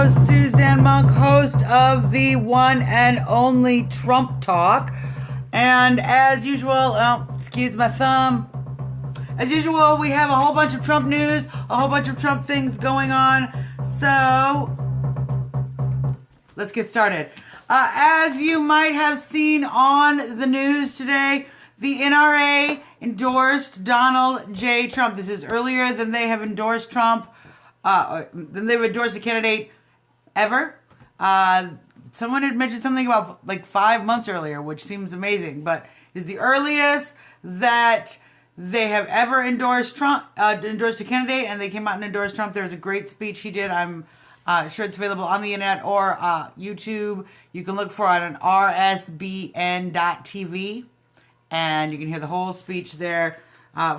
host, Suzanne Monk, host of the one and only Trump Talk. And as usual, excuse my thumb. As usual, we have a whole bunch of Trump news, a whole bunch of Trump things going on. So, let's get started. As you might have seen on the news today, the NRA endorsed Donald J. Trump. This is earlier than they have endorsed Trump, than they've endorsed a candidate ever. Someone had mentioned something about like 5 months earlier, which seems amazing, but it is the earliest that they have ever endorsed Trump, endorsed a candidate, and they came out and endorsed Trump. There was a great speech he did. I'm sure it's available on the internet or YouTube. You can look for it on rsbn.tv, and you can hear the whole speech there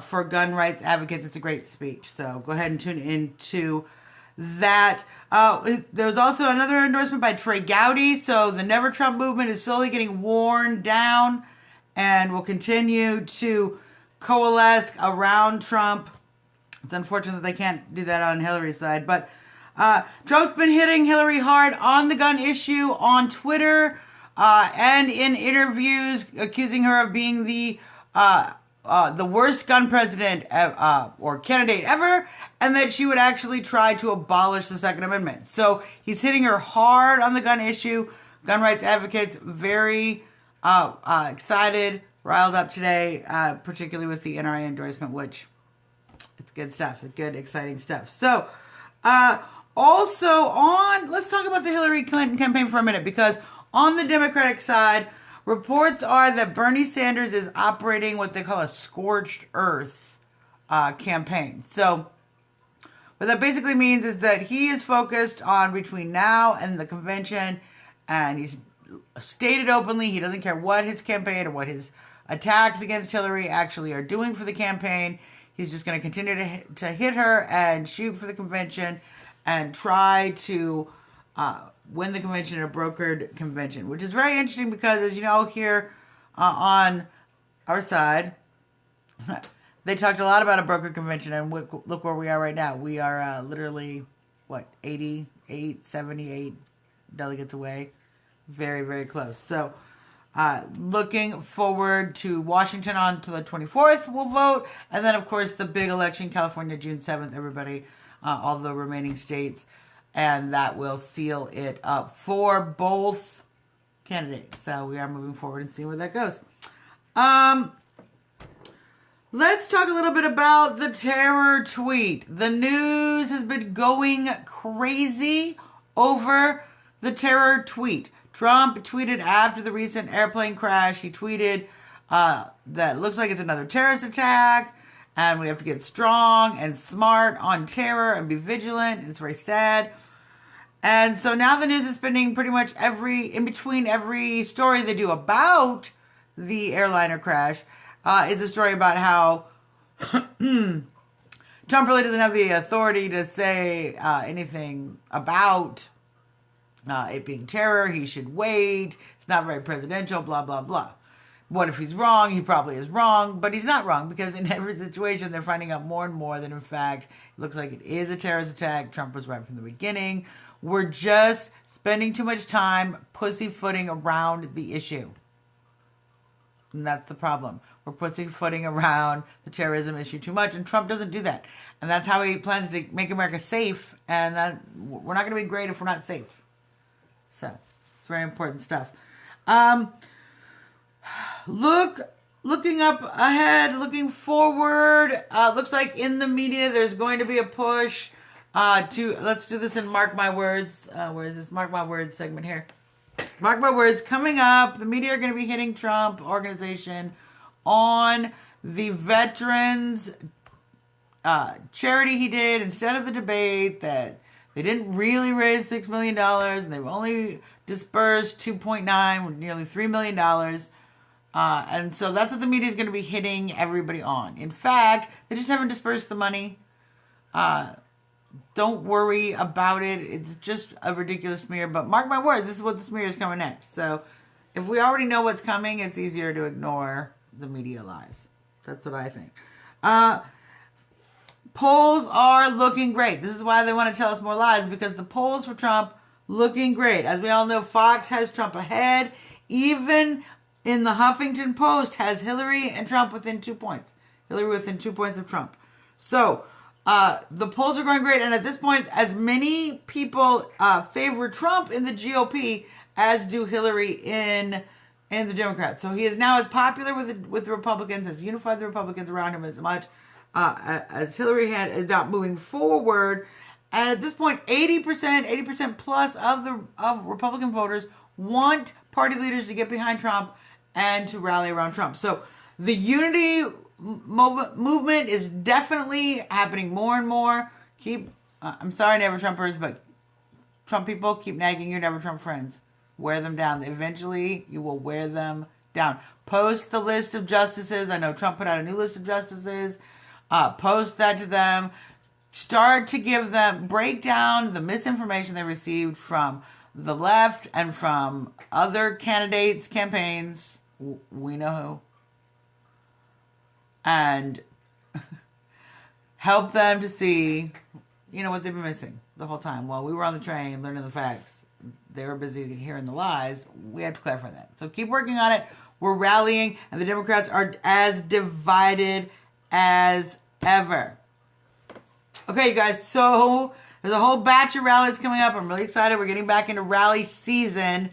for gun rights advocates. It's a great speech, so go ahead and tune into that. There was also another endorsement by Trey Gowdy, so the Never Trump movement is slowly getting worn down and will continue to coalesce around Trump. It's unfortunate that they can't do that on Hillary's side, but Trump's been hitting Hillary hard on the gun issue on Twitter and in interviews, accusing her of being the worst gun president or candidate ever, and that she would actually try to abolish the Second Amendment. So he's hitting her hard on the gun issue. Gun rights advocates very excited, riled up today, particularly with the NRA endorsement, which it's good stuff. It's good, exciting stuff. So, also let's talk about the Hillary Clinton campaign for a minute, because on the Democratic side, reports are that Bernie Sanders is operating what they call a scorched earth campaign. So what that basically means is that he is focused on between now and the convention, and he's stated openly he doesn't care what his campaign or what his attacks against Hillary actually are doing for the campaign. He's just going to continue to hit her and shoot for the convention and try to win the convention in a brokered convention, which is very interesting because, as you know, here on our side, they talked a lot about a brokered convention, and look where we are right now. We are literally, 88, 78 delegates away. Very, very close. So, looking forward to Washington on to the 24th, we'll vote. And then, of course, the big election, California, June 7th, everybody, all the remaining states. And that will seal it up for both candidates. So we are moving forward and seeing where that goes. Let's talk a little bit about the terror tweet. The news has been going crazy over the terror tweet. Trump tweeted after the recent airplane crash. He tweeted that looks like it's another terrorist attack, and we have to get strong and smart on terror and be vigilant. It's very sad. And so now the news is spending pretty much in between every story they do about the airliner crash is a story about how Trump really doesn't have the authority to say anything about it being terror. He should wait. It's not very presidential, blah, blah, blah. What if he's wrong? He probably is wrong, but he's not wrong, because in every situation they're finding out more and more that, in fact, it looks like it is a terrorist attack. Trump was right from the beginning. We're just spending too much time pussyfooting around the issue. And that's the problem. We're pussyfooting around the terrorism issue too much, and Trump doesn't do that. And that's how he plans to make America safe, and that we're not going to be great if we're not safe. So, it's very important stuff. Looking up ahead, looking forward, looks like in the media there's going to be a push let's do this in Mark My Words. Where is this Mark My Words segment here? Mark my words, coming up, the media are going to be hitting Trump organization on the veterans charity he did instead of the debate, that they didn't really raise $6 million and they've only dispersed 2.9, nearly $3 million. And so that's what the media is going to be hitting everybody on. In fact, they just haven't dispersed the money. Don't worry about it. It's just a ridiculous smear. But mark my words, this is what the smear is coming next. So if we already know what's coming, it's easier to ignore the media lies. That's what I think. polls are looking great. This is why they want to tell us more lies, because the polls for Trump looking great. As we all know, Fox has Trump ahead. Even in the Huffington Post has Hillary and Trump within 2 points. Hillary within 2 points of Trump. So the polls are going great. And at this point, as many people favor Trump in the GOP as do Hillary in the Democrats. So he is now as popular with the Republicans, has unified the Republicans around him as much as Hillary had, not moving forward. And at this point, 80% plus of Republican voters want party leaders to get behind Trump and to rally around Trump. So the unity movement is definitely happening more and more. I'm sorry, Never Trumpers, but Trump people, keep nagging your Never Trump friends. Wear them down. Eventually, you will wear them down. Post the list of justices. I know Trump put out a new list of justices. Post that to them. Start to give them, break down the misinformation they received from the left and from other candidates' campaigns. We know who. And help them to see, what they've been missing the whole time. While we were on the train learning the facts, they were busy hearing the lies. We have to clarify that. So keep working on it. We're rallying, and the Democrats are as divided as ever. Okay, you guys, so there's a whole batch of rallies coming up. I'm really excited. We're getting back into rally season,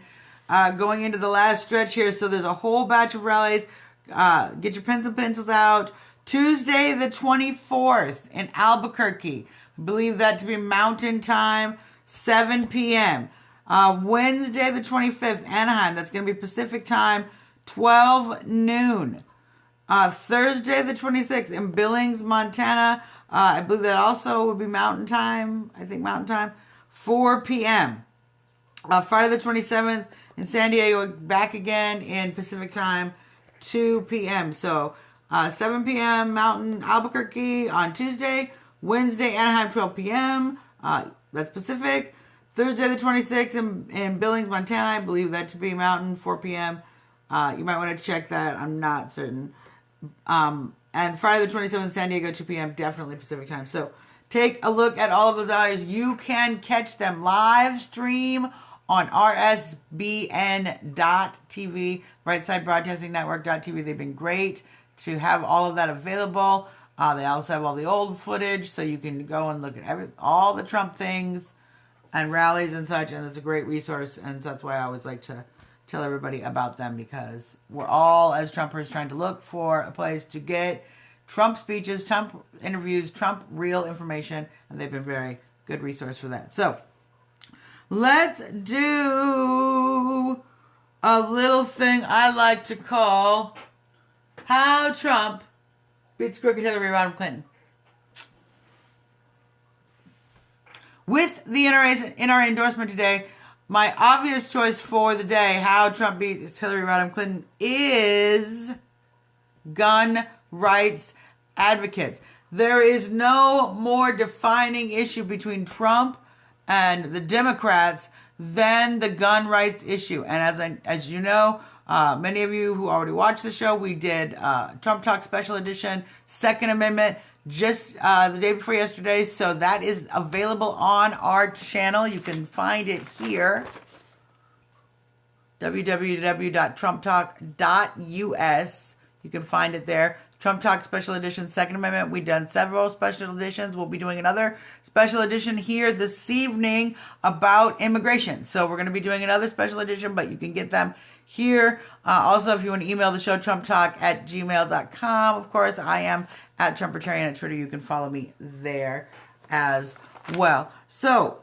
going into the last stretch here. So there's a whole batch of rallies. Get your pens and pencils out. Tuesday the 24th in Albuquerque. I believe that to be Mountain Time, 7 p.m. Wednesday the 25th, Anaheim. That's going to be Pacific Time, 12 noon. Thursday the 26th in Billings, Montana. I believe that also would be Mountain Time. 4 p.m. Friday the 27th in San Diego, back again in Pacific Time, 2 p.m. So 7 p.m. Mountain, Albuquerque on Tuesday. Wednesday, Anaheim, 12 p.m. That's Pacific. Thursday the 26th in Billings, Montana. I believe that to be Mountain, 4 p.m. You might want to check that. I'm not certain. And Friday the 27th, San Diego, 2 p.m. Definitely Pacific Time. So take a look at all of those hours. You can catch them live stream on rsbn.tv, Brightside Broadcasting Network.tv. They've been great to have all of that available. They also have all the old footage, so you can go and look at all the Trump things and rallies and such, and it's a great resource, and that's why I always like to tell everybody about them, because we're all, as Trumpers, trying to look for a place to get Trump speeches, Trump interviews, Trump real information, and they've been a very good resource for that. So let's do a little thing I like to call How Trump Beats Crooked Hillary Rodham Clinton. With the NRA endorsement today, my obvious choice for the day, how Trump beats Hillary Rodham Clinton, is gun rights advocates. There is no more defining issue between Trump and the Democrats than the gun rights issue. And as you know, many of you who already watched the show, we did Trump Talk Special Edition, Second Amendment, just the day before yesterday. So that is available on our channel. You can find it here, www.trumptalk.us. You can find it there. Trump Talk Special Edition, Second Amendment. We've done several special editions. We'll be doing another special edition here this evening about immigration. So we're going to be doing another special edition, but you can get them here. Also, if you want to email the show, trumptalk@gmail.com. Of course, I am at Trumpertarian at Twitter. You can follow me there as well. So,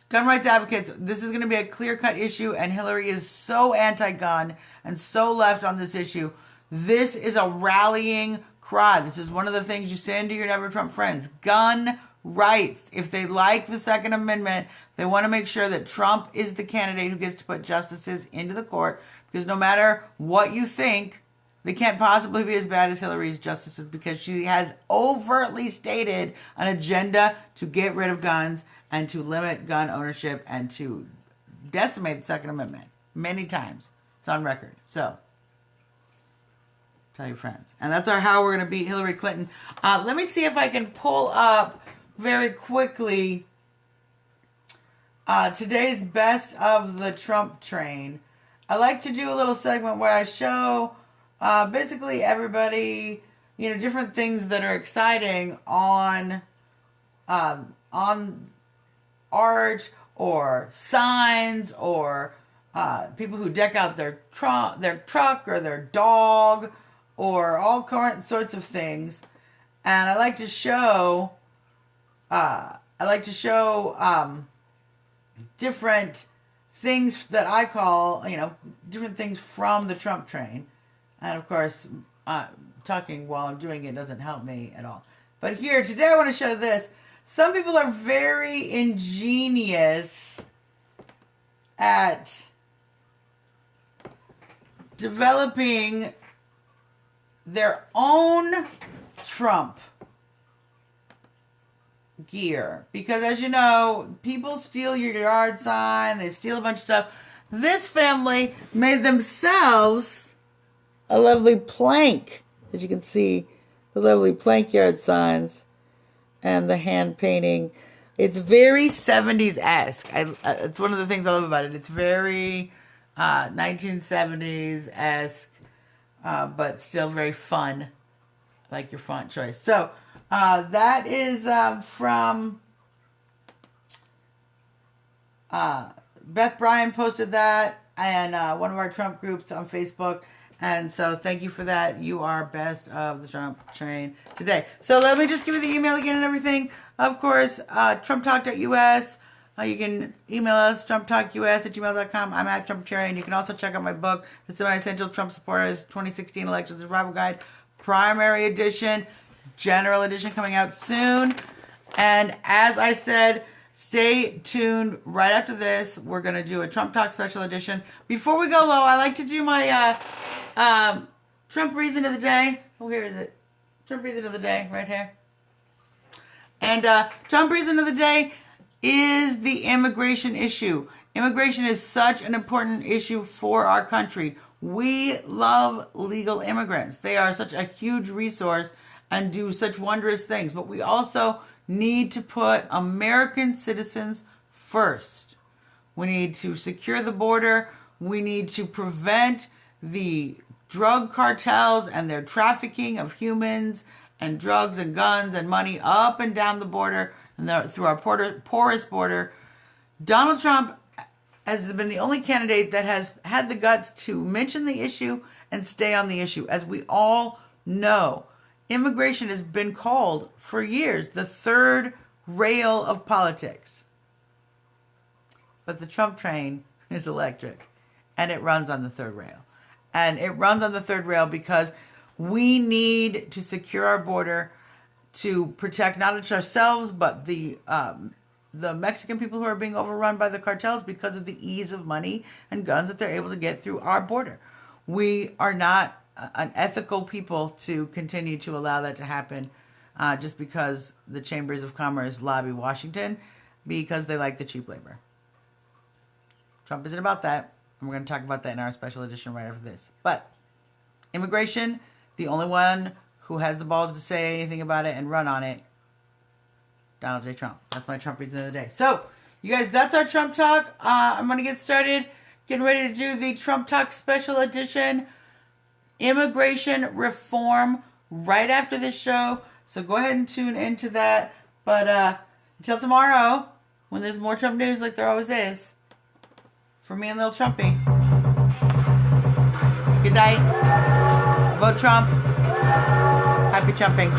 gun rights advocates, this is going to be a clear-cut issue, and Hillary is so anti-gun and so left on this issue. This is a rallying cry. This is one of the things you send to your Never Trump friends. Gun rights. If they like the Second Amendment, they want to make sure that Trump is the candidate who gets to put justices into the court, because no matter what you think, they can't possibly be as bad as Hillary's justices, because she has overtly stated an agenda to get rid of guns and to limit gun ownership and to decimate the Second Amendment many times. It's on record. So, Tell your friends. And that's how we're going to beat Hillary Clinton. Let me see if I can pull up very quickly today's best of the Trump train. I like to do a little segment where I show basically everybody, different things that are exciting on art or signs or people who deck out their truck or their dog or all current sorts of things. And I like to show different things that I call, different things from the Trump train. And of course, talking while I'm doing it doesn't help me at all. But here, today I want to show this. Some people are very ingenious at developing their own Trump gear. Because as you know, people steal your yard sign, they steal a bunch of stuff. This family made themselves a lovely plank. As you can see, the lovely plank yard signs and the hand painting. It's very 70s-esque. It's one of the things I love about it. It's very 1970s-esque, but still very fun. I like your font choice. So, that is from Beth Bryan posted that, and one of our Trump groups on Facebook. And so thank you for that. You are best of the Trump train today. So let me just give you the email again and everything. Of course, trumptalk.us. You can email us, trumptalkus@gmail.com. I'm at Trumptarian. You can also check out my book, The Semi-Essential Trump Supporters 2016 Elections Survival Guide, Primary Edition, General Edition coming out soon. And as I said, stay tuned. Right after this, we're going to do a Trump Talk Special Edition. Before we go low, I like to do my Trump Reason of the Day. Oh, here is it. Trump Reason of the Day, right here. And Trump Reason of the Day is the immigration issue. Immigration is such an important issue for our country. We love legal immigrants. They are such a huge resource and do such wondrous things. But we also need to put American citizens first. We need to secure the border. We need to prevent the drug cartels and their trafficking of humans and drugs and guns and money up and down the border and through our porous border. Donald Trump has been the only candidate that has had the guts to mention the issue and stay on the issue. As we all know, immigration has been called for years the third rail of politics. But the Trump train is electric, and it runs on the third rail. And it runs on the third rail because we need to secure our border to protect not just ourselves, but the Mexican people who are being overrun by the cartels because of the ease of money and guns that they're able to get through our border. We are not an ethical people to continue to allow that to happen just because the chambers of commerce lobby Washington because they like the cheap labor. Trump isn't about that, and we're going to talk about that in our special edition right after this. But immigration, the only one who has the balls to say anything about it and run on it, Donald J. Trump. That's my Trump reason of the day. So, you guys, that's our Trump Talk. I'm going to get started, getting ready to do the Trump Talk special edition, immigration reform, right after this show. So go ahead and tune into that. But until tomorrow, when there's more Trump news like there always is, for me and Lil Trumpy, good night. Vote Trump. Happy Trumping.